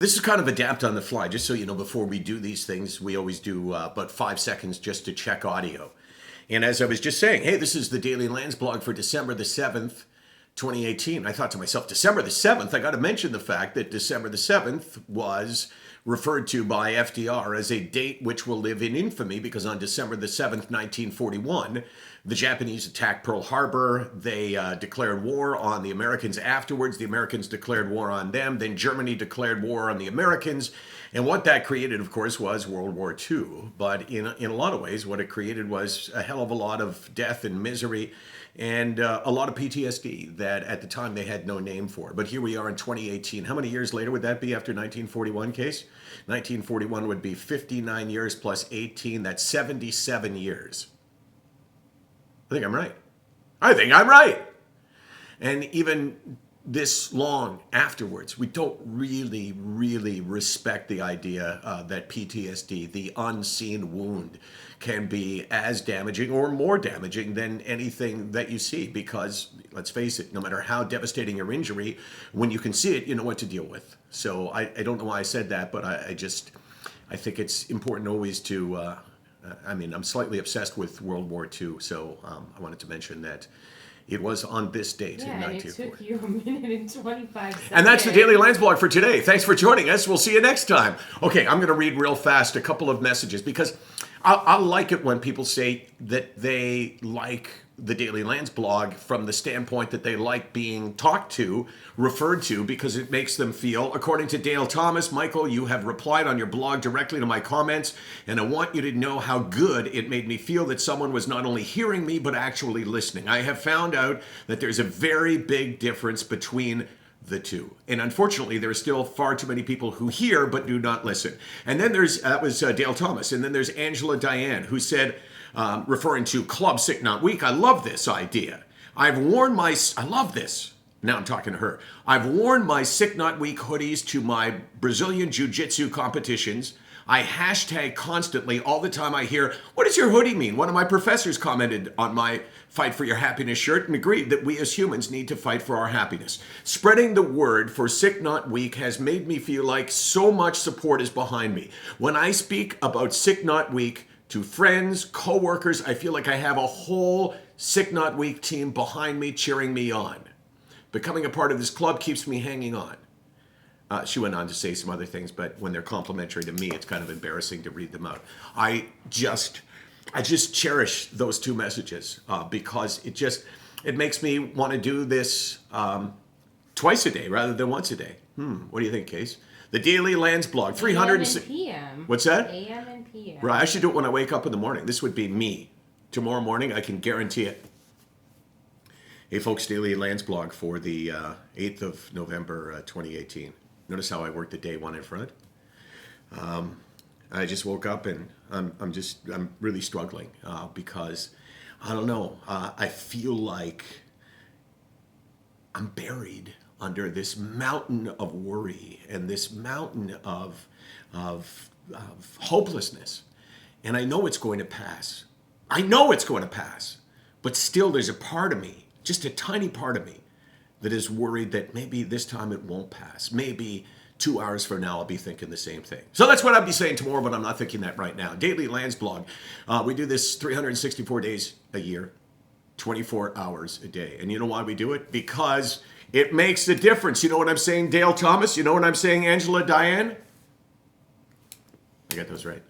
This is kind of adapt on the fly, just so you know, before we do these things, we always do about 5 seconds just to check audio. And as I was just saying, hey, this is the Daily Landsblog for December the 7th, 2018. I thought to myself, December the 7th, I got to mention the fact that December the 7th was referred to by FDR as a date which will live in infamy because on December the 7th, 1941, the Japanese attacked Pearl Harbor. They declared war on the Americans afterwards. The Americans declared war on them. Then Germany declared war on the Americans. And what that created, of course, was World War II. But in a lot of ways, what it created was a hell of a lot of death and misery and a lot of PTSD that at the time they had no name for. But here we are in 2018. How many years later would that be after 1941 case? 1941 would be 59 years plus 18. That's 77 years. I think I'm right. I think I'm right. And even this long afterwards, we don't really respect the idea that PTSD, the unseen wound, can be as damaging or more damaging than anything that you see. Because, let's face it, no matter how devastating your injury, when you can see it, you know what to deal with. So I don't know why I said that, but I think it's important always to... I'm slightly obsessed with World War II, so I wanted to mention that it was on this date in 1940. And it took you a minute and 25 seconds. And that's the Daily Landsblog for today. Thanks for joining us. We'll see you next time. Okay, I'm going to read real fast a couple of messages because I like it when people say that they like the Daily Landsblog from the standpoint that they like being talked to, referred to, because it makes them feel, according to Dale Thomas, Michael, you have replied on your blog directly to my comments, and I want you to know how good it made me feel that someone was not only hearing me, but actually listening. I have found out that there's a very big difference between the two. And unfortunately, there are still far too many people who hear but do not listen. And then that was Dale Thomas. And then there's Angela Diane, who said, referring to Club SickNotWeak, I love this idea. I love this. Now I'm talking to her. I've worn my SickNotWeak hoodies to my Brazilian Jiu-Jitsu competitions. I hashtag constantly all the time I hear, what does your hoodie mean? One of my professors commented on my Fight for Your Happiness shirt and agreed that we as humans need to fight for our happiness. Spreading the word for SickNotWeak has made me feel like so much support is behind me. When I speak about SickNotWeak to friends, co-workers, I feel like I have a whole SickNotWeak team behind me cheering me on. Becoming a part of this club keeps me hanging on. She went on to say some other things, but when they're complimentary to me, it's kind of embarrassing to read them out. I just cherish those two messages because it makes me want to do this twice a day rather than once a day. What do you think, Case? The Daily Landsblog, 300 p.m. What's that? AM and PM. Right, I should do it when I wake up in the morning. This would be me. Tomorrow morning, I can guarantee it. Hey, folks, Daily Landsblog for the 8th of November, 2018. Notice how I worked the day one in front. I just woke up and I'm really struggling because I don't know. I feel like I'm buried under this mountain of worry and this mountain of hopelessness, and I know it's going to pass. But still, there's a part of me, just a tiny part of me, that is worried that maybe this time it won't pass. Maybe 2 hours from now I'll be thinking the same thing. So that's what I'll be saying tomorrow, but I'm not thinking that right now. Daily Landsblog. We do this 364 days a year, 24 hours a day. And you know why we do it? Because it makes a difference. You know what I'm saying, Dale Thomas? You know what I'm saying, Angela Diane? I got those right.